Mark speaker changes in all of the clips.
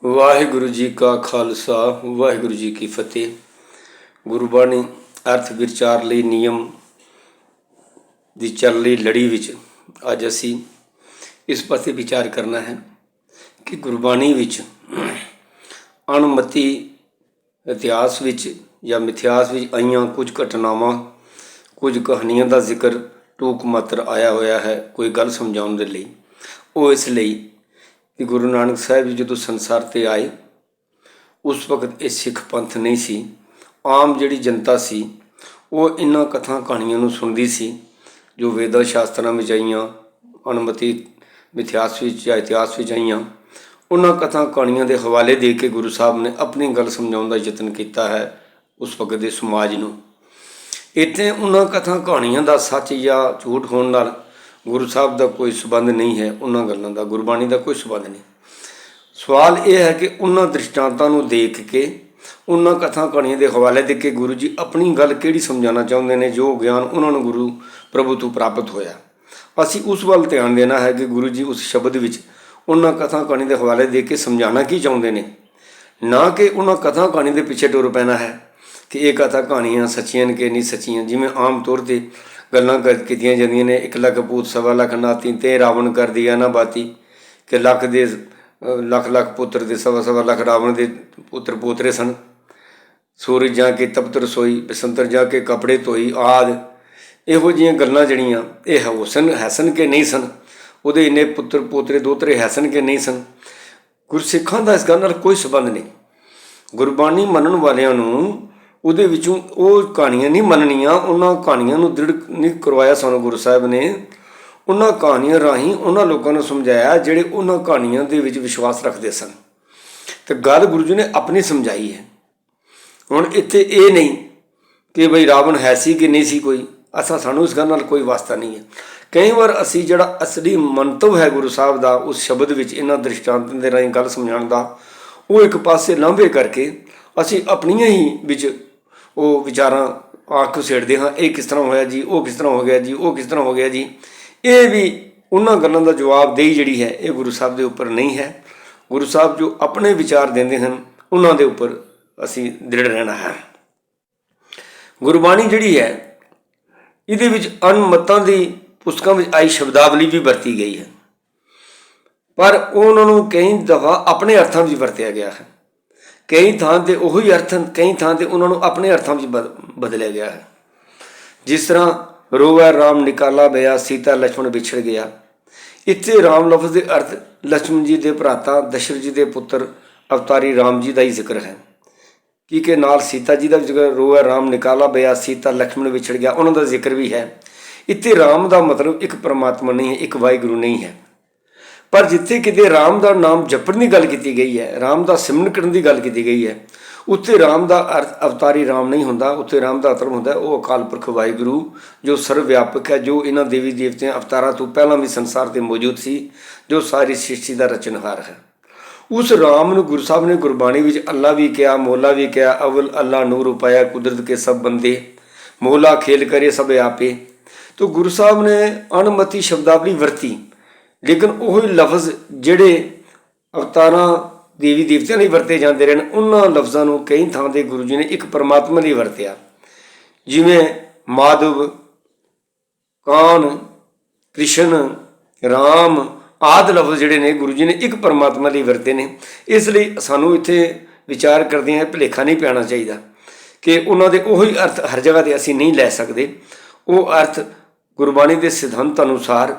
Speaker 1: ਵਾਹਿਗੁਰੂ ਜੀ ਕਾ ਖਾਲਸਾ ਵਾਹਿਗੁਰੂ ਜੀ ਕੀ ਫਤਿਹ। ਗੁਰਬਾਣੀ ਅਰਥ ਵਿਚਾਰ ਲਈ ਨਿਯਮ ਦੀ ਚੱਲ ਰਹੀ ਲੜੀ ਵਿੱਚ ਅੱਜ ਅਸੀਂ ਇਸ ਪਾਸੇ ਵਿਚਾਰ ਕਰਨਾ ਹੈ ਕਿ ਗੁਰਬਾਣੀ ਵਿੱਚ ਅਣਮਤੀ ਇਤਿਹਾਸ ਵਿੱਚ ਜਾਂ ਮਿਥਿਹਾਸ ਵਿੱਚ ਆਈਆਂ ਕੁਝ ਘਟਨਾਵਾਂ, ਕੁਝ ਕਹਾਣੀਆਂ ਦਾ ਜ਼ਿਕਰ ਟੂਕ ਮਾਤਰ ਆਇਆ ਹੋਇਆ ਹੈ ਕੋਈ ਗੱਲ ਸਮਝਾਉਣ ਦੇ ਲਈ। ਉਹ ਇਸ ਲਈ ਕਿ ਗੁਰੂ ਨਾਨਕ ਸਾਹਿਬ ਜੀ ਜਦੋਂ ਸੰਸਾਰ 'ਤੇ ਆਏ ਉਸ ਵਕਤ ਇਹ ਸਿੱਖ ਪੰਥ ਨਹੀਂ ਸੀ। ਆਮ ਜਿਹੜੀ ਜਨਤਾ ਸੀ ਉਹ ਇਹਨਾਂ ਕਥਾ ਕਹਾਣੀਆਂ ਨੂੰ ਸੁਣਦੀ ਸੀ ਜੋ ਵੇਦਾਂ ਸ਼ਾਸਤਰਾਂ ਵਿੱਚ ਆਈਆਂ, ਅਣਮਤੀ ਮਿਥਿਹਾਸ ਵਿੱਚ ਜਾਂ ਇਤਿਹਾਸ ਵਿੱਚ ਆਈਆਂ। ਉਹਨਾਂ ਕਥਾ ਕਹਾਣੀਆਂ ਦੇ ਹਵਾਲੇ ਦੇ ਕੇ ਗੁਰੂ ਸਾਹਿਬ ਨੇ ਆਪਣੀ ਗੱਲ ਸਮਝਾਉਣ ਦਾ ਯਤਨ ਕੀਤਾ ਹੈ ਉਸ ਵਕਤ ਦੇ ਸਮਾਜ ਨੂੰ। ਇੱਥੇ ਉਹਨਾਂ ਕਥਾ ਕਹਾਣੀਆਂ ਦਾ ਸੱਚ ਜਾਂ ਝੂਠ ਹੋਣ ਨਾਲ ਗੁਰੂ ਸਾਹਿਬ ਦਾ ਕੋਈ ਸਬੰਧ ਨਹੀਂ ਹੈ, ਉਹਨਾਂ ਗੱਲਾਂ ਦਾ ਗੁਰਬਾਣੀ ਦਾ ਕੋਈ ਸਬੰਧ ਨਹੀਂ। ਸਵਾਲ ਇਹ ਹੈ ਕਿ ਉਹਨਾਂ ਦ੍ਰਿਸ਼ਟਾਂਤਾਂ ਨੂੰ ਦੇਖ ਕੇ, ਉਹਨਾਂ ਕਥਾ ਕਹਾਣੀਆਂ ਦੇ ਹਵਾਲੇ ਦੇ ਕੇ ਗੁਰੂ ਜੀ ਆਪਣੀ ਗੱਲ ਕਿਹੜੀ ਸਮਝਾਉਣਾ ਚਾਹੁੰਦੇ ਨੇ, ਜੋ ਗਿਆਨ ਉਹਨਾਂ ਨੂੰ ਗੁਰੂ ਪ੍ਰਭੂ ਤੋਂ ਪ੍ਰਾਪਤ ਹੋਇਆ। ਅਸੀਂ ਉਸ ਵੱਲ ਧਿਆਨ ਦੇਣਾ ਹੈ ਕਿ ਗੁਰੂ ਜੀ ਉਸ ਸ਼ਬਦ ਵਿੱਚ ਉਹਨਾਂ ਕਥਾ ਕਹਾਣੀ ਦੇ ਹਵਾਲੇ ਦੇ ਕੇ ਸਮਝਾਉਣਾ ਕੀ ਚਾਹੁੰਦੇ ਨੇ, ਨਾ ਕਿ ਉਹਨਾਂ ਕਥਾ ਕਹਾਣੀ ਦੇ ਪਿੱਛੇ ਟੁਰ ਪੈਣਾ ਹੈ ਕਿ ਇਹ ਕਥਾ ਕਹਾਣੀਆਂ ਸੱਚੀਆਂ ਨੇ ਕਿ ਨਹੀਂ ਸੱਚੀਆਂ। ਜਿਵੇਂ ਆਮ ਤੌਰ 'ਤੇ ਗੱਲਾਂ ਕੀਤੀਆਂ ਜਾਂਦੀਆਂ ਨੇ, 1 ਲੱਖ ਪੂਤ ਸਵਾ ਲੱਖ ਨਾਤੀ ਤੇ ਰਾਵਣ ਕਰ ਦਿਆ ਨਾ ਬਾਤੀ, ਕਿ ਲੱਖ ਦੇ ਲੱਖ ਪੁੱਤਰ ਦੇ ਸਵਾ ਲੱਖ ਰਾਵਣ ਦੇ ਪੁੱਤਰ ਪੋਤਰੇ ਸਨ। ਸੂਰਜ ਜਾ ਕੇ ਤਪਤ ਰਸੋਈ, ਬਸੰਤਰ ਜਾ ਕੇ ਕੱਪੜੇ ਧੋਈ ਆਦਿ। ਇਹੋ ਜਿਹੀਆਂ ਗੱਲਾਂ ਜਿਹੜੀਆਂ ਇਹ ਹੈਸਨ ਕਿ ਨਹੀਂ ਸਨ, ਉਹਦੇ ਇੰਨੇ ਪੁੱਤਰ ਪੋਤਰੇ ਦੋਤਰੇ ਹੈਸਨ ਕਿ ਨਹੀਂ ਸਨ। ਗੁਰਸਿੱਖਾਂ ਦਾ ਇਸ ਗੱਲ ਨਾਲ ਕੋਈ ਸੰਬੰਧ ਨਹੀਂ। ਗੁਰਬਾਣੀ ਮੰਨਣ ਵਾਲਿਆਂ ਨੂੰ ਉਹਦੇ ਵਿੱਚੋਂ ਉਹ ਕਹਾਣੀਆਂ ਨਹੀਂ ਮੰਨਣੀਆਂ। ਉਹਨਾਂ ਕਹਾਣੀਆਂ ਨੂੰ ਦ੍ਰਿੜ ਨਹੀਂ ਕਰਵਾਇਆ ਸਾਨੂੰ ਗੁਰੂ ਸਾਹਿਬ ਨੇ। ਉਹਨਾਂ ਕਹਾਣੀਆਂ ਰਾਹੀਂ ਉਹਨਾਂ ਲੋਕਾਂ ਨੂੰ ਸਮਝਾਇਆ ਜਿਹੜੇ ਉਹਨਾਂ ਕਹਾਣੀਆਂ ਦੇ ਵਿੱਚ ਵਿਸ਼ਵਾਸ ਰੱਖਦੇ ਸਨ। ਅਤੇ ਗੱਲ ਗੁਰੂ ਜੀ ਨੇ ਆਪਣੀ ਸਮਝਾਈ ਹੈ। ਹੁਣ ਇੱਥੇ ਇਹ ਨਹੀਂ ਕਿ ਬਈ ਰਾਵਣ ਹੈ ਸੀ ਕਿ ਨਹੀਂ ਸੀ ਕੋਈ, ਸਾਨੂੰ ਇਸ ਗੱਲ ਨਾਲ ਕੋਈ ਵਾਸਤਾ ਨਹੀਂ ਹੈ। ਕਈ ਵਾਰ ਅਸੀਂ ਜਿਹੜਾ ਅਸਲੀ ਮੰਤਵ ਹੈ ਗੁਰੂ ਸਾਹਿਬ ਦਾ ਉਸ ਸ਼ਬਦ ਵਿੱਚ ਇਹਨਾਂ ਦ੍ਰਿਸ਼ਟਾਂਤ ਦੇ ਰਾਹੀਂ ਗੱਲ ਸਮਝਾਉਣ ਦਾ, ਉਹ ਇੱਕ ਪਾਸੇ ਲਾਂਭੇ ਕਰਕੇ ਅਸੀਂ ਆਪਣੀਆਂ ਹੀ ਵਿੱਚ ਉਹ ਵਿਚਾਰਾਂ ਆਖ ਉਸੇੜਦੇ ਹਾਂ। ਇਹ ਕਿਸ ਤਰ੍ਹਾਂ ਹੋਇਆ ਜੀ, ਉਹ ਕਿਸ ਤਰ੍ਹਾਂ ਹੋ ਗਿਆ ਜੀ, ਉਹ ਕਿਸ ਤਰ੍ਹਾਂ ਹੋ ਗਿਆ ਜੀ। ਇਹ ਵੀ ਉਹਨਾਂ ਗੱਲਾਂ ਦਾ ਜਵਾਬਦੇਹੀ ਜਿਹੜੀ ਹੈ ਇਹ ਗੁਰੂ ਸਾਹਿਬ ਦੇ ਉੱਪਰ ਨਹੀਂ ਹੈ। ਗੁਰੂ ਸਾਹਿਬ ਜੋ ਆਪਣੇ ਵਿਚਾਰ ਦਿੰਦੇ ਹਨ ਉਹਨਾਂ ਦੇ ਉੱਪਰ ਅਸੀਂ ਦ੍ਰਿੜ ਰਹਿਣਾ ਹੈ। ਗੁਰਬਾਣੀ ਜਿਹੜੀ ਹੈ ਇਹਦੇ ਵਿੱਚ ਅਣਮਤਾਂ ਦੀ ਪੁਸਤਕਾਂ ਵਿੱਚ ਆਈ ਸ਼ਬਦਾਵਲੀ ਵੀ ਵਰਤੀ ਗਈ ਹੈ, ਪਰ ਉਹਨਾਂ ਨੂੰ ਕਈ ਦਫਾ ਆਪਣੇ ਅਰਥਾਂ ਵਿੱਚ ਵਰਤਿਆ ਗਿਆ ਹੈ। ਕਈ ਥਾਂ 'ਤੇ ਉਹੀ ਅਰਥ ਹਨ, ਕਈ ਥਾਂ 'ਤੇ ਉਹਨਾਂ ਨੂੰ ਆਪਣੇ ਅਰਥਾਂ ਵਿੱਚ ਬਦਲਿਆ ਗਿਆ ਹੈ। ਜਿਸ ਤਰ੍ਹਾਂ ਰੋਵੈ ਰਾਮ ਨਿਕਾਲਾ ਬਿਆ ਸੀਤਾ ਲਛਮਣ ਵਿਛੜ ਗਿਆ, ਇੱਥੇ ਰਾਮ ਲਫ਼ਜ਼ ਦੇ ਅਰਥ ਲਛਮਣ ਜੀ ਦੇ ਭਰਾਤਾ ਦਸ਼ਰਥ ਜੀ ਦੇ ਪੁੱਤਰ ਅਵਤਾਰੀ ਰਾਮ ਜੀ ਦਾ ਹੀ ਜ਼ਿਕਰ ਹੈ। ਕਿ ਨਾਲ ਸੀਤਾ ਜੀ ਦਾ ਜ਼ਿਕਰ, ਰੋਵੈ ਰਾਮ ਨਿਕਾਲਾ ਬਿਆ ਸੀਤਾ ਲਛਮਣ ਵਿਛੜ ਗਿਆ, ਉਹਨਾਂ ਦਾ ਜ਼ਿਕਰ ਵੀ ਹੈ। ਇੱਥੇ ਰਾਮ ਦਾ ਮਤਲਬ ਇੱਕ ਪਰਮਾਤਮਾ ਨਹੀਂ ਹੈ, ਇੱਕ ਵਾਹਿਗੁਰੂ ਨਹੀਂ ਹੈ। ਪਰ ਜਿੱਥੇ ਕਿਤੇ ਰਾਮ ਦਾ ਨਾਮ ਜਪਣ ਦੀ ਗੱਲ ਕੀਤੀ ਗਈ ਹੈ, ਰਾਮ ਦਾ ਸਿਮਰਨ ਕਰਨ ਦੀ ਗੱਲ ਕੀਤੀ ਗਈ ਹੈ, ਉੱਥੇ ਰਾਮ ਦਾ ਅਰਥ ਅਵਤਾਰੀ ਰਾਮ ਨਹੀਂ ਹੁੰਦਾ। ਉੱਥੇ ਰਾਮ ਦਾ ਅਰਥ ਹੁੰਦਾ ਉਹ ਅਕਾਲ ਪੁਰਖ ਵਾਹਿਗੁਰੂ ਜੋ ਸਰਵ ਵਿਆਪਕ ਹੈ, ਜੋ ਇਹਨਾਂ ਦੇਵੀ ਦੇਵਤਿਆਂ ਅਵਤਾਰਾਂ ਤੋਂ ਪਹਿਲਾਂ ਵੀ ਸੰਸਾਰ 'ਤੇ ਮੌਜੂਦ ਸੀ, ਜੋ ਸਾਰੀ ਸ੍ਰਿਸ਼ਟੀ ਦਾ ਰਚਨਹਾਰ ਹੈ। ਉਸ ਰਾਮ ਨੂੰ ਗੁਰੂ ਸਾਹਿਬ ਨੇ ਗੁਰਬਾਣੀ ਵਿੱਚ ਅੱਲਾ ਵੀ ਕਿਹਾ, ਮੌਲਾ ਵੀ ਕਿਹਾ। ਅਵਲ ਅੱਲਾ ਨੂਰ ਉਪਾਇਆ ਕੁਦਰਤ ਕੇ ਸਭ ਬੰਦੇ, ਮੌਲਾ ਖੇਲ ਕਰੇ ਸਭ ਆਪੇ। ਤਾਂ ਗੁਰੂ ਸਾਹਿਬ ਨੇ ਅਣਮਤੀ ਸ਼ਬਦਾਵਲੀ ਵਰਤੀ, ਲੇਕਿਨ ਉਹ ਲਫ਼ਜ਼ ਜਿਹੜੇ ਅਵਤਾਰਾਂ ਦੇਵੀ ਦੇਵਤਿਆਂ ਲਈ ਵਰਤੇ ਜਾਂਦੇ ਰਹੇ ਉਹਨਾਂ ਲਫ਼ਜ਼ਾਂ ਨੂੰ ਕਈ ਥਾਂ 'ਤੇ ਗੁਰੂ ਜੀ ਨੇ ਇੱਕ ਪਰਮਾਤਮਾ ਲਈ ਵਰਤਿਆ। ਜਿਵੇਂ ਮਾਧਵ, ਕਾਨ, ਕ੍ਰਿਸ਼ਨ, ਰਾਮ ਆਦਿ ਲਫ਼ਜ਼ ਜਿਹੜੇ ਨੇ ਗੁਰੂ ਜੀ ਨੇ ਇੱਕ ਪਰਮਾਤਮਾ ਲਈ ਵਰਤੇ ਨੇ। ਇਸ ਲਈ ਸਾਨੂੰ ਇੱਥੇ ਵਿਚਾਰ ਕਰਦਿਆਂ ਭੁਲੇਖਾ ਨਹੀਂ ਪੈਣਾ ਚਾਹੀਦਾ ਕਿ ਉਹਨਾਂ ਦੇ ਉਹੀ ਅਰਥ ਹਰ ਜਗ੍ਹਾ 'ਤੇ ਅਸੀਂ ਨਹੀਂ ਲੈ ਸਕਦੇ। ਉਹ ਅਰਥ ਗੁਰਬਾਣੀ ਦੇ ਸਿਧਾਂਤ ਅਨੁਸਾਰ,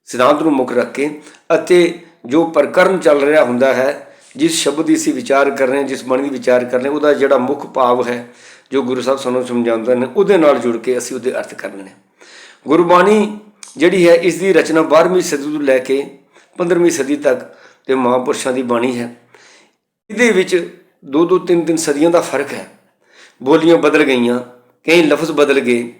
Speaker 1: ਸਿਧਾਂਤ ਨੂੰ ਮੁੱਖ ਰੱਖ ਕੇ ਅਤੇ ਜੋ ਪ੍ਰਕਰਨ ਚੱਲ ਰਿਹਾ ਹੁੰਦਾ ਹੈ, ਜਿਸ ਸ਼ਬਦ ਦੀ ਅਸੀਂ ਵਿਚਾਰ ਕਰ ਰਹੇ ਹਾਂ, ਜਿਸ ਬਾਣੀ ਦੀ ਵਿਚਾਰ ਕਰ ਰਹੇ ਹਾਂ, ਉਹਦਾ ਜਿਹੜਾ ਮੁੱਖ ਭਾਵ ਹੈ ਜੋ ਗੁਰੂ ਸਾਹਿਬ ਸਾਨੂੰ ਸਮਝਾਉਂਦੇ ਨੇ, ਉਹਦੇ ਨਾਲ ਜੁੜ ਕੇ ਅਸੀਂ ਉਹਦੇ ਅਰਥ ਕਰਨੇ ਨੇ। ਗੁਰਬਾਣੀ ਜਿਹੜੀ ਹੈ ਇਸ ਦੀ ਰਚਨਾ 12ਵੀਂ ਸਦੀ ਤੋਂ ਲੈ ਕੇ 15ਵੀਂ ਸਦੀ ਤੱਕ ਤੇ ਮਹਾਂਪੁਰਸ਼ਾਂ ਦੀ ਬਾਣੀ ਹੈ। ਇਹਦੇ ਵਿੱਚ 2-2, 3-3 ਸਦੀਆਂ ਦਾ ਫਰਕ ਹੈ। ਬੋਲੀਆਂ ਬਦਲ ਗਈਆਂ, ਕਈ ਲਫ਼ਜ਼ ਬਦਲ ਗਏ।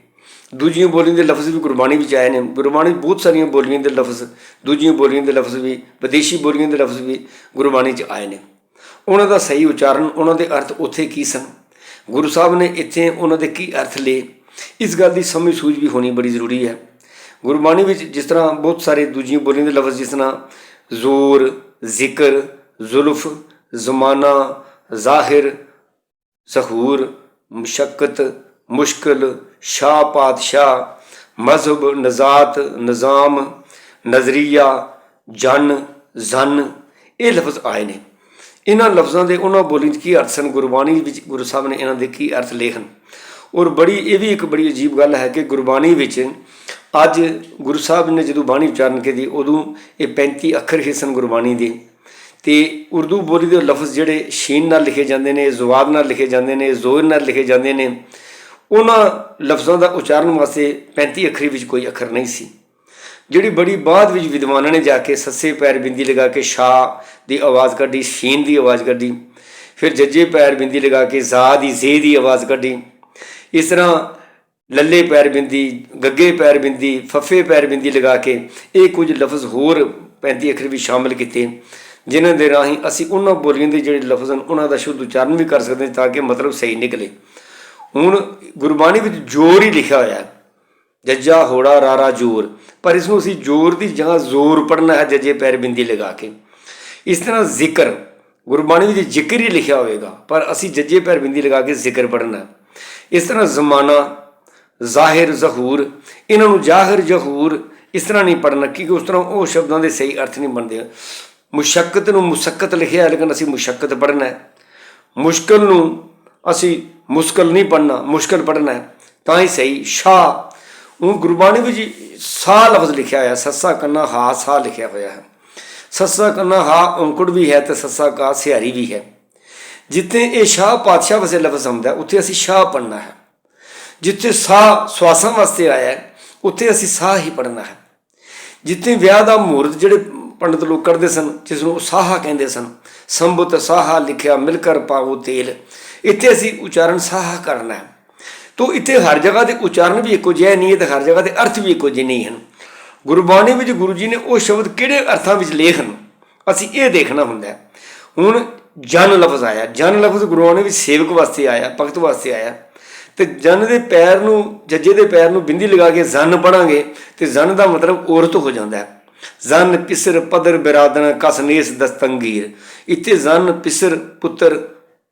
Speaker 1: ਦੂਜੀਆਂ ਬੋਲੀਆਂ ਦੇ ਲਫ਼ਜ਼ ਵੀ ਗੁਰਬਾਣੀ ਵਿੱਚ ਆਏ ਨੇ। ਗੁਰਬਾਣੀ ਬਹੁਤ ਸਾਰੀਆਂ ਬੋਲੀਆਂ ਦੇ ਲਫ਼ਜ਼, ਦੂਜੀਆਂ ਬੋਲੀਆਂ ਦੇ ਲਫ਼ਜ਼ ਵੀ, ਵਿਦੇਸ਼ੀ ਬੋਲੀਆਂ ਦੇ ਲਫ਼ਜ਼ ਵੀ ਗੁਰਬਾਣੀ 'ਚ ਆਏ ਨੇ। ਉਹਨਾਂ ਦਾ ਸਹੀ ਉਚਾਰਨ, ਉਹਨਾਂ ਦੇ ਅਰਥ ਉੱਥੇ ਕੀ ਸਨ, ਗੁਰੂ ਸਾਹਿਬ ਨੇ ਇੱਥੇ ਉਹਨਾਂ ਦੇ ਕੀ ਅਰਥ ਲਏ, ਇਸ ਗੱਲ ਦੀ ਸਮਝ ਸੂਝ ਵੀ ਹੋਣੀ ਬੜੀ ਜ਼ਰੂਰੀ ਹੈ। ਗੁਰਬਾਣੀ ਵਿੱਚ ਜਿਸ ਤਰ੍ਹਾਂ ਬਹੁਤ ਸਾਰੇ ਦੂਜੀਆਂ ਬੋਲੀਆਂ ਦੇ ਲਫ਼ਜ਼, ਜਿਸ ਤਰ੍ਹਾਂ ਜ਼ੋਰ, ਜ਼ਿਕਰ, ਜ਼ੁਲਫ, ਜ਼ਮਾਨਾ, ਜ਼ਾਹਿਰ, ਜ਼ਹੂਰ, ਮੁਸ਼ੱਕਤ, ਮੁਸ਼ਕਿਲ, ਸ਼ਾਹ ਪਾਤਸ਼ਾਹ, ਮਜ਼ਹਬ, ਨਜ਼ਾਤ, ਨਿਜ਼ਾਮ, ਨਜ਼ਰੀਆ, ਜਨ, ਜ਼ਨ, ਇਹ ਲਫ਼ਜ਼ ਆਏ ਨੇ। ਇਹਨਾਂ ਲਫ਼ਜ਼ਾਂ ਦੇ ਉਹਨਾਂ ਬੋਲੀ 'ਚ ਕੀ ਅਰਥ ਸਨ, ਗੁਰਬਾਣੀ ਵਿੱਚ ਗੁਰੂ ਸਾਹਿਬ ਨੇ ਇਹਨਾਂ ਦੇ ਕੀ ਅਰਥ ਲਿਖਣ। ਔਰ ਇਹ ਵੀ ਇੱਕ ਬੜੀ ਅਜੀਬ ਗੱਲ ਹੈ ਕਿ ਗੁਰਬਾਣੀ ਵਿੱਚ ਅੱਜ ਗੁਰੂ ਸਾਹਿਬ ਨੇ ਜਦੋਂ ਬਾਣੀ ਉਚਾਰਨ ਕੀਤੀ ਉਦੋਂ ਇਹ 35 ਅੱਖਰ ਹੀ ਸਨ ਗੁਰਬਾਣੀ ਦੇ, ਅਤੇ ਉਰਦੂ ਬੋਲੀ ਦੇ ਲਫ਼ਜ਼ ਜਿਹੜੇ ਸ਼ੀਨ ਨਾਲ ਲਿਖੇ ਜਾਂਦੇ ਨੇ, ਜ਼ੁਵਾਦ ਨਾਲ ਲਿਖੇ ਜਾਂਦੇ ਨੇ, ਜ਼ੋਰ ਨਾਲ ਲਿਖੇ ਜਾਂਦੇ ਨੇ, ਉਹਨਾਂ ਲਫ਼ਜ਼ਾਂ ਦਾ ਉਚਾਰਨ ਵਾਸਤੇ 35 ਅੱਖਰੀ ਵਿੱਚ ਕੋਈ ਅੱਖਰ ਨਹੀਂ ਸੀ। ਜਿਹੜੀ ਬੜੀ ਬਾਅਦ ਵਿੱਚ ਵਿਦਵਾਨਾਂ ਨੇ ਜਾ ਕੇ ਸੱਸੇ ਪੈਰ ਬਿੰਦੀ ਲਗਾ ਕੇ ਸ਼ਾਹ ਦੀ ਆਵਾਜ਼ ਕੱਢੀ, ਸ਼ੀਨ ਦੀ ਆਵਾਜ਼ ਕੱਢੀ, ਫਿਰ ਜੱਜੇ ਪੈਰ ਬਿੰਦੀ ਲਗਾ ਕੇ ਜ਼ਾ ਦੀ ਜ਼ੇ ਦੀ ਆਵਾਜ਼ ਕੱਢੀ, ਇਸ ਤਰ੍ਹਾਂ ਲੱਲੇ ਪੈਰ ਬਿੰਦੀ, ਗੱਗੇ ਪੈਰ ਬਿੰਦੀ, ਫੱਫੇ ਪੈਰ ਬਿੰਦੀ ਲਗਾ ਕੇ ਇਹ ਕੁਝ ਲਫ਼ਜ਼ ਹੋਰ 35 ਅੱਖਰ ਵੀ ਸ਼ਾਮਿਲ ਕੀਤੇ, ਜਿਨ੍ਹਾਂ ਦੇ ਰਾਹੀਂ ਅਸੀਂ ਉਹਨਾਂ ਬੋਲੀਆਂ ਦੇ ਜਿਹੜੇ ਲਫ਼ਜ਼ ਹਨ ਉਹਨਾਂ ਦਾ ਸ਼ੁੱਧ ਉਚਾਰਨ ਵੀ ਕਰ ਸਕਦੇ ਤਾਂ ਕਿ ਮਤਲਬ ਸਹੀ ਨਿਕਲੇ। ਹੁਣ ਗੁਰਬਾਣੀ ਵਿੱਚ ਜ਼ੋਰ ਹੀ ਲਿਖਿਆ ਹੋਇਆ, ਜੱਜਾ ਹੋੜਾ ਰਾਰਾ ਜ਼ੋਰ, ਪਰ ਇਸ ਨੂੰ ਅਸੀਂ ਜ਼ੋਰ ਦੀ ਜਗ੍ਹਾ ਜ਼ੋਰ ਪੜ੍ਹਨਾ ਹੈ ਜੱਜੇ ਪੈਰ ਬਿੰਦੀ ਲਗਾ ਕੇ। ਇਸ ਤਰ੍ਹਾਂ ਜ਼ਿਕਰ, ਗੁਰਬਾਣੀ ਵਿੱਚ ਜ਼ਿਕਰ ਹੀ ਲਿਖਿਆ ਹੋਵੇਗਾ ਪਰ ਅਸੀਂ ਜੱਜੇ ਪੈਰ ਬਿੰਦੀ ਲਗਾ ਕੇ ਜ਼ਿਕਰ ਪੜ੍ਹਨਾ। ਇਸ ਤਰ੍ਹਾਂ ਜ਼ਮਾਨਾ, ਜ਼ਾਹਿਰ, ਜ਼ਹੂਰ, ਇਹਨਾਂ ਨੂੰ ਜ਼ਾਹਿਰ, ਜ਼ਹੂਰ ਇਸ ਤਰ੍ਹਾਂ ਨਹੀਂ ਪੜ੍ਹਨਾ ਕਿਉਂਕਿ ਉਸ ਤਰ੍ਹਾਂ ਉਹ ਸ਼ਬਦਾਂ ਦੇ ਸਹੀ ਅਰਥ ਨਹੀਂ ਬਣਦੇ। ਮੁਸ਼ੱਕਤ ਨੂੰ ਮੁਸੱਕਤ ਲਿਖਿਆ ਲੇਕਿਨ ਅਸੀਂ ਮੁਸ਼ੱਕਤ ਪੜ੍ਹਨਾ ਹੈ। ਮੁਸ਼ਕਿਲ ਨੂੰ ਅਸੀਂ ਮੁਸ਼ਕਿਲ ਨਹੀਂ ਪੜ੍ਹਨਾ, ਮੁਸ਼ਕਿਲ ਪੜ੍ਹਨਾ ਹੈ ਤਾਂ ਹੀ ਸਹੀ। ਸ਼ਾਹ, ਉਹ ਗੁਰਬਾਣੀ ਵਿੱਚ ਸਾਹ ਲਫ਼ਜ਼ ਲਿਖਿਆ ਹੋਇਆ, ਸੱਸਾ ਕੰਨਾ ਹਾ ਸਾਹ ਲਿਖਿਆ ਹੋਇਆ ਹੈ। ਸੱਸਾ ਕੰਨਾ ਹਾ ਔਂਕੜ ਵੀ ਹੈ ਅਤੇ ਸੱਸਾ ਕਾ ਸਿਹਾਰੀ ਵੀ ਹੈ। ਜਿੱਥੇ ਇਹ ਸ਼ਾਹ ਪਾਤਸ਼ਾਹ ਵਾਸਤੇ ਲਫ਼ਜ਼ ਆਉਂਦਾ ਉੱਥੇ ਅਸੀਂ ਸ਼ਾਹ ਪੜ੍ਹਨਾ ਹੈ। ਜਿੱਥੇ ਸਾਹ ਸਵਾਸਾਂ ਵਾਸਤੇ ਆਇਆ ਉੱਥੇ ਅਸੀਂ ਸਾਹ ਹੀ ਪੜ੍ਹਨਾ ਹੈ। ਜਿੱਥੇ ਵਿਆਹ ਦਾ ਮਹੂਰਤ ਜਿਹੜੇ ਪੰਡਤ ਲੋਕ ਕਰਦੇ ਸਨ ਜਿਸ ਨੂੰ ਸਾਹਾ ਕਹਿੰਦੇ ਸਨ, ਸੰਬੁਤ ਸਾਹਾ ਲਿਖਿਆ ਮਿਲ ਕਰ ਪਾਵੋ ਤੇਲ, ਇੱਥੇ ਅਸੀਂ ਉਚਾਰਨ ਸਾਹਾ ਕਰਨਾ ਹੈ। ਤੋ ਇੱਥੇ ਹਰ ਜਗ੍ਹਾ ਦੇ ਉਚਾਰਨ ਵੀ ਇੱਕੋ ਜਿਹਾ ਨਹੀਂ ਹੈ ਅਤੇ ਹਰ ਜਗ੍ਹਾ ਦੇ ਅਰਥ ਵੀ ਇੱਕੋ ਜਿਹੇ ਨਹੀਂ ਹਨ। ਗੁਰਬਾਣੀ ਵਿੱਚ ਗੁਰੂ ਜੀ ਨੇ ਉਹ ਸ਼ਬਦ ਕਿਹੜੇ ਅਰਥਾਂ ਵਿੱਚ ਲੇਖ ਹਨ ਅਸੀਂ ਇਹ ਦੇਖਣਾ ਹੁੰਦਾ। ਹੁਣ ਜਨ ਲਫ਼ਜ਼ ਆਇਆ, ਜਨ ਲਫ਼ਜ਼ ਗੁਰਬਾਣੀ ਵਿੱਚ ਸੇਵਕ ਵਾਸਤੇ ਆਇਆ, ਭਗਤ ਵਾਸਤੇ ਆਇਆ, ਅਤੇ ਜਨ ਦੇ ਪੈਰ ਨੂੰ, ਜੱਜੇ ਦੇ ਪੈਰ ਨੂੰ ਬਿੰਦੀ ਲਗਾ ਕੇ ਜ਼ਨ ਪੜ੍ਹਾਂਗੇ ਅਤੇ ਜ਼ਨ ਦਾ ਮਤਲਬ ਔਰਤ ਹੋ ਜਾਂਦਾ। ਜ਼ਨ ਪਿਸਰ ਪਦਰ ਬਿਰਾਦਨ ਕਸ ਨੇਸ ਦਸਤੰਗੀਰ, ਇੱਥੇ ਜ਼ਨ ਪਿਸਰ ਪੁੱਤਰ,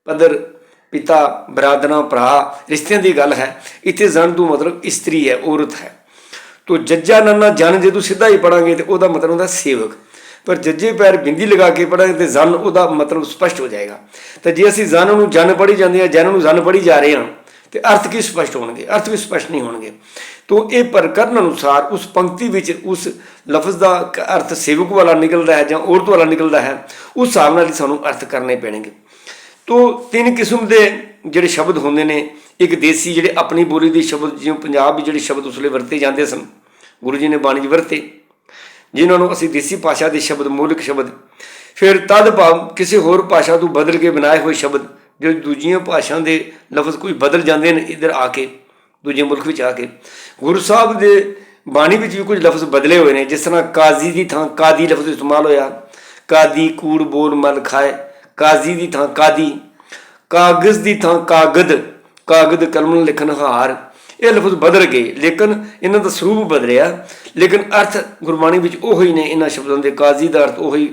Speaker 1: ਪਦਰ ਪਿਤਾ, ਬਰਾਦਰਾਂ ਭਰਾ, ਰਿਸ਼ਤਿਆਂ ਦੀ ਗੱਲ ਹੈ। ਇੱਥੇ ਜ਼ਨ ਤੋਂ ਮਤਲਬ ਇਸਤਰੀ ਹੈ, ਔਰਤ ਹੈ। ਤੋ ਜੱਜਾ ਨੰਨਾ ਜਨ ਜਦੋਂ ਸਿੱਧਾ ਹੀ ਪੜ੍ਹਾਂਗੇ ਤਾਂ ਉਹਦਾ ਮਤਲਬ ਹੁੰਦਾ ਸੇਵਕ, ਪਰ ਜੱਜੇ ਪੈਰ ਬਿੰਦੀ ਲਗਾ ਕੇ ਪੜ੍ਹਾਂਗੇ ਤਾਂ ਜ਼ਨ ਉਹਦਾ ਮਤਲਬ ਸਪਸ਼ਟ ਹੋ ਜਾਏਗਾ। ਤਾਂ ਜੇ ਅਸੀਂ ਜ਼ਨ ਨੂੰ ਜਨ ਪੜ੍ਹੀ ਜਾਂਦੇ ਹਾਂ, ਜਨ ਨੂੰ ਜ਼ਨ ਪੜ੍ਹੀ ਜਾ ਰਹੇ ਹਾਂ ਅਤੇ ਅਰਥ ਕੀ ਸਪਸ਼ਟ ਹੋਣਗੇ, ਅਰਥ ਵੀ ਸਪਸ਼ਟ ਨਹੀਂ ਹੋਣਗੇ। ਤੋ ਇਹ ਪ੍ਰਕਰਨ ਅਨੁਸਾਰ ਉਸ ਪੰਕਤੀ ਵਿੱਚ ਉਸ ਲਫ਼ਜ਼ ਦਾ ਅਰਥ ਸੇਵਕ ਵਾਲਾ ਨਿਕਲਦਾ ਹੈ ਜਾਂ ਔਰਤ ਵਾਲਾ ਨਿਕਲਦਾ ਹੈ, ਉਸ ਹਿਸਾਬ ਨਾਲ ਹੀ ਸਾਨੂੰ ਅਰਥ ਕਰਨੇ ਪੈਣਗੇ। ਤੋ 3 ਕਿਸਮ ਦੇ ਜਿਹੜੇ ਸ਼ਬਦ ਹੁੰਦੇ ਨੇ, ਇੱਕ ਦੇਸੀ ਜਿਹੜੇ ਆਪਣੀ ਬੋਲੀ ਦੇ ਸ਼ਬਦ, ਜਿਵੇਂ ਪੰਜਾਬ ਵਿੱਚ ਜਿਹੜੇ ਸ਼ਬਦ ਉਸ ਵੇਲੇ ਵਰਤੇ ਜਾਂਦੇ ਸਨ ਗੁਰੂ ਜੀ ਨੇ ਬਾਣੀ 'ਚ ਵਰਤੇ, ਜਿਨ੍ਹਾਂ ਨੂੰ ਅਸੀਂ ਦੇਸੀ ਭਾਸ਼ਾ ਦੇ ਸ਼ਬਦ, ਮੂਲਿਕ ਸ਼ਬਦ, ਫਿਰ ਤਦ ਭਾਵ ਕਿਸੇ ਹੋਰ ਭਾਸ਼ਾ ਤੋਂ ਬਦਲ ਕੇ ਬਣਾਏ ਹੋਏ ਸ਼ਬਦ, ਜੋ ਦੂਜੀਆਂ ਭਾਸ਼ਾ ਦੇ ਲਫ਼ਜ਼ ਕੋਈ ਬਦਲ ਜਾਂਦੇ ਨੇ ਇੱਧਰ ਆ ਕੇ, ਦੂਜੇ ਮੁਲਕ ਵਿੱਚ ਆ ਕੇ। ਗੁਰੂ ਸਾਹਿਬ ਦੇ ਬਾਣੀ ਵਿੱਚ ਵੀ ਕੁਝ ਲਫ਼ਜ਼ ਬਦਲੇ ਹੋਏ ਨੇ, ਜਿਸ ਤਰ੍ਹਾਂ ਕਾਜ਼ੀ ਦੀ ਥਾਂ ਕਾਦੀ ਲਫ਼ਜ਼ ਇਸਤੇਮਾਲ ਹੋਇਆ, ਕਾਦੀ ਕੂੜ ਬੋਲ ਮਲ ਖਾਏ, ਕਾਜ਼ੀ ਦੀ ਥਾਂ ਕਾਦੀ, ਕਾਗਜ਼ ਦੀ ਥਾਂ ਕਾਗਦ, ਕਾਗਦ ਕਲਮ ਲਿਖਣਹਾਰ, ਇਹ ਲਫ਼ਜ਼ ਬਦਲ ਗਏ ਲੇਕਿਨ ਇਹਨਾਂ ਦਾ ਸਰੂਪ ਬਦਲਿਆ, ਲੇਕਿਨ ਅਰਥ ਗੁਰਬਾਣੀ ਵਿੱਚ ਉਹੀ ਨੇ ਇਹਨਾਂ ਸ਼ਬਦਾਂ ਦੇ। ਕਾਜ਼ੀ ਦਾ ਅਰਥ ਉਹੀ,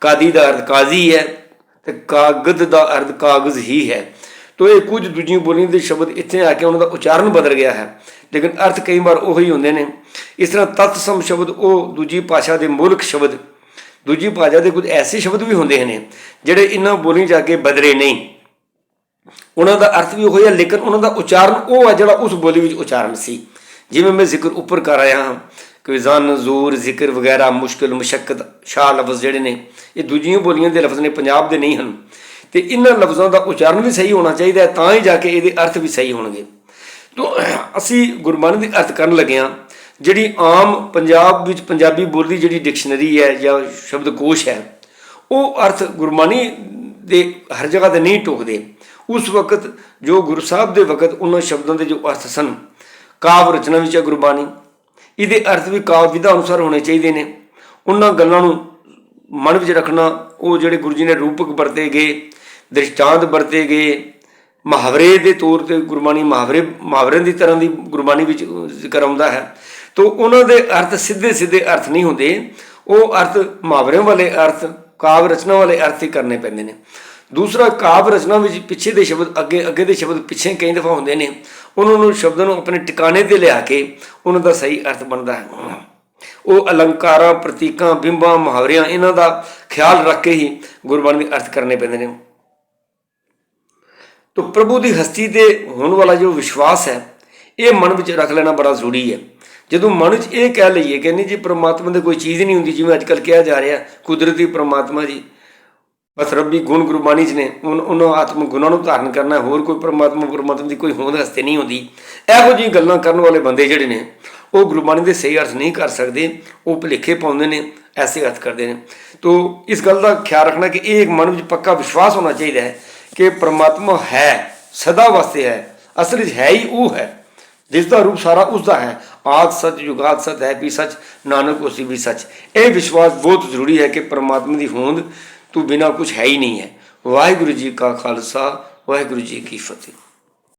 Speaker 1: ਕਾਦੀ ਦਾ ਅਰਥ ਕਾਜ਼ੀ ਹੈ ਅਤੇ ਕਾਗਦ ਦਾ ਅਰਥ ਕਾਗਜ਼ ਹੀ ਹੈ। ਤੋ ਇਹ ਕੁਝ ਦੂਜੀਆਂ ਬੋਲੀਆਂ ਦੇ ਸ਼ਬਦ ਇੱਥੇ ਆ ਕੇ ਉਹਨਾਂ ਦਾ ਉਚਾਰਨ ਬਦਲ ਗਿਆ ਹੈ ਲੇਕਿਨ ਅਰਥ ਕਈ ਵਾਰ ਉਹੀ ਹੁੰਦੇ ਨੇ। ਇਸ ਤਰ੍ਹਾਂ ਤਤਸਮ ਸ਼ਬਦ ਉਹ ਦੂਜੀ ਭਾਸ਼ਾ ਦੇ ਮੂਲਕ ਸ਼ਬਦ, ਦੂਜੀ ਭਾਸ਼ਾ ਦੇ ਕੁਝ ਐਸੇ ਸ਼ਬਦ ਵੀ ਹੁੰਦੇ ਨੇ ਜਿਹੜੇ ਇਹਨਾਂ ਬੋਲੀਆਂ ਜਾ ਕੇ ਬਦਲੇ ਨਹੀਂ, ਉਹਨਾਂ ਦਾ ਅਰਥ ਵੀ ਉਹੀ ਹੈ ਲੇਕਿਨ ਉਹਨਾਂ ਦਾ ਉਚਾਰਨ ਉਹ ਹੈ ਜਿਹੜਾ ਉਸ ਬੋਲੀ ਵਿੱਚ ਉਚਾਰਨ ਸੀ। ਜਿਵੇਂ ਮੈਂ ਜ਼ਿਕਰ ਉੱਪਰ ਕਰ ਆਇਆ ਹਾਂ ਕਿ ਜ਼ਨ, ਜ਼ੋਰ, ਜ਼ਿਕਰ ਵਗੈਰਾ, ਮੁਸ਼ਕਿਲ, ਮੁਸ਼ੱਕਤ, ਸ਼ਾਹ ਲਫ਼ਜ਼ ਜਿਹੜੇ ਨੇ ਇਹ ਦੂਜੀਆਂ ਬੋਲੀਆਂ ਦੇ ਲਫ਼ਜ਼ ਨੇ, ਪੰਜਾਬ ਦੇ ਨਹੀਂ ਹਨ। ਅਤੇ ਇਹਨਾਂ ਲਫ਼ਜ਼ਾਂ ਦਾ ਉਚਾਰਨ ਵੀ ਸਹੀ ਹੋਣਾ ਚਾਹੀਦਾ ਤਾਂ ਹੀ ਜਾ ਕੇ ਇਹਦੇ ਅਰਥ ਵੀ ਸਹੀ ਹੋਣਗੇ। ਤੋ ਅਸੀਂ ਗੁਰਬਾਣੀ ਦੇ ਅਰਥ ਕਰਨ ਲੱਗੇ ਹਾਂ, ਜਿਹੜੀ ਆਮ ਪੰਜਾਬ ਵਿੱਚ ਪੰਜਾਬੀ ਬੋਲੀ ਜਿਹੜੀ ਡਿਕਸ਼ਨਰੀ ਹੈ ਜਾਂ ਸ਼ਬਦਕੋਸ਼ ਹੈ, ਉਹ ਅਰਥ ਗੁਰਬਾਣੀ ਦੇ ਹਰ ਜਗ੍ਹਾ 'ਤੇ ਨਹੀਂ ਟੋਕਦੇ। ਉਸ ਵਕਤ ਜੋ ਗੁਰੂ ਸਾਹਿਬ ਦੇ ਵਕਤ ਉਹਨਾਂ ਸ਼ਬਦਾਂ ਦੇ ਜੋ ਅਰਥ ਸਨ, ਕਾਵ ਰਚਨਾ ਵਿੱਚ ਹੈ ਗੁਰਬਾਣੀ, ਇਹਦੇ ਅਰਥ ਵੀ ਕਾਵ ਵਿਧਾ ਅਨੁਸਾਰ ਹੋਣੇ ਚਾਹੀਦੇ ਨੇ। ਉਹਨਾਂ ਗੱਲਾਂ ਨੂੰ ਮਨ ਵਿੱਚ ਰੱਖਣਾ, ਉਹ ਜਿਹੜੇ ਗੁਰੂ ਜੀ ਨੇ ਰੂਪਕ ਵਰਤੇ ਗਏ, ਦ੍ਰਿਸ਼ਟਾਂਤ ਵਰਤੇ ਗਏ, ਮੁਹਾਵਰੇ ਦੇ ਤੌਰ 'ਤੇ ਗੁਰਬਾਣੀ ਮੁਹਾਵਰਿਆਂ ਦੀ ਤਰ੍ਹਾਂ ਦੀ ਗੁਰਬਾਣੀ ਵਿੱਚ ਜ਼ਿਕਰ ਆਉਂਦਾ ਹੈ। ਤੋ ਉਹਨਾਂ ਦੇ ਅਰਥ ਸਿੱਧੇ ਅਰਥ ਨਹੀਂ ਹੁੰਦੇ, ਉਹ ਅਰਥ ਮੁਹਾਵਰਿਆਂ ਵਾਲੇ ਅਰਥ, ਕਾਵ ਰਚਨਾ ਵਾਲੇ ਅਰਥ ਹੀ ਕਰਨੇ ਪੈਂਦੇ ਨੇ। ਦੂਸਰਾ, ਕਾਵ ਰਚਨਾ ਵਿੱਚ ਪਿੱਛੇ ਦੇ ਸ਼ਬਦ ਅੱਗੇ ਦੇ ਸ਼ਬਦ ਪਿੱਛੇ ਕਈ ਦਫਾ ਹੁੰਦੇ ਨੇ, ਉਹਨਾਂ ਨੂੰ ਸ਼ਬਦ ਨੂੰ ਆਪਣੇ ਟਿਕਾਣੇ 'ਤੇ ਲਿਆ ਕੇ ਉਹਨਾਂ ਦਾ ਸਹੀ ਅਰਥ ਬਣਦਾ ਹੈ। ਉਹ ਅਲੰਕਾਰਾਂ, ਪ੍ਰਤੀਕਾਂ, ਬਿੰਬਾਂ, ਮੁਹਾਵਰਿਆਂ, ਇਹਨਾਂ ਦਾ ਖਿਆਲ ਰੱਖ ਕੇ ਹੀ ਗੁਰਬਾਣੀ ਦੇ ਅਰਥ ਕਰਨੇ ਪੈਂਦੇ ਨੇ। ਤੋ ਪ੍ਰਭੂ ਦੀ ਹਸਤੀ 'ਤੇ ਹੋਣ ਵਾਲਾ ਜੋ ਵਿਸ਼ਵਾਸ ਹੈ, ਇਹ ਮਨ ਵਿੱਚ ਰੱਖ ਲੈਣਾ ਬੜਾ ਜ਼ਰੂਰੀ ਹੈ। ਜਦੋਂ ਮਨ ਵਿੱਚ ਇਹ ਕਹਿ ਲਈਏ ਕਿ ਨਹੀਂ ਜੀ ਪਰਮਾਤਮਾ ਦੀ ਕੋਈ ਚੀਜ਼ ਨਹੀਂ ਹੁੰਦੀ, ਜਿਵੇਂ ਅੱਜ ਕੱਲ੍ਹ ਕਿਹਾ ਜਾ ਰਿਹਾ ਕੁਦਰਤੀ ਪਰਮਾਤਮਾ ਜੀ, ਬਸ ਰੱਬੀ ਗੁਣ ਗੁਰਬਾਣੀ 'ਚ ਨੇ, ਉਹਨਾਂ ਆਤਮਿਕ ਗੁਣਾਂ ਨੂੰ ਧਾਰਨ ਕਰਨਾ, ਹੋਰ ਕੋਈ ਪਰਮਾਤਮਾ ਦੀ ਕੋਈ ਹੋਂਦ ਹਸਤੀ ਨਹੀਂ ਹੁੰਦੀ। ਇਹੋ ਜਿਹੀਆਂ ਗੱਲਾਂ ਕਰਨ ਵਾਲੇ ਬੰਦੇ ਜਿਹੜੇ ਨੇ ਉਹ ਗੁਰਬਾਣੀ ਦੇ ਸਹੀ ਅਰਥ ਨਹੀਂ ਕਰ ਸਕਦੇ, ਉਹ ਭੁਲੇਖੇ ਪਾਉਂਦੇ ਨੇ, ਐਸੇ ਅਰਥ ਕਰਦੇ ਨੇ। ਤੋ ਇਸ ਗੱਲ ਦਾ ਖਿਆਲ ਰੱਖਣਾ ਕਿ ਇਹ ਇੱਕ ਮਨ ਵਿੱਚ ਪੱਕਾ ਵਿਸ਼ਵਾਸ ਹੋਣਾ ਚਾਹੀਦਾ ਹੈ ਕਿ ਪਰਮਾਤਮਾ ਹੈ, ਸਦਾ ਵਾਸਤੇ ਹੈ, ਅਸਲ ਵਿੱਚ ਹੈ ਹੀ ਉਹ ਹੈ ਜਿਸ ਦਾ ਰੂਪ ਸਾਰਾ ਉਸ ਦਾ ਹੈ। ਆਦਿ ਸੱਚ ਜੁਗਾਦ ਸੱਚ ਹੈ ਵੀ ਸੱਚ, ਨਾਨਕ ਹੋਸੀ ਵੀ ਸੱਚ। ਇਹ ਵਿਸ਼ਵਾਸ ਬਹੁਤ ਜ਼ਰੂਰੀ ਹੈ ਕਿ ਪਰਮਾਤਮਾ ਦੀ ਹੋਂਦ ਤੋਂ ਬਿਨਾਂ ਕੁਝ ਹੈ ਹੀ ਨਹੀਂ ਹੈ। ਵਾਹਿਗੁਰੂ ਜੀ ਕਾ ਖਾਲਸਾ, ਵਾਹਿਗੁਰੂ ਜੀ ਕੀ ਫਤਿਹ।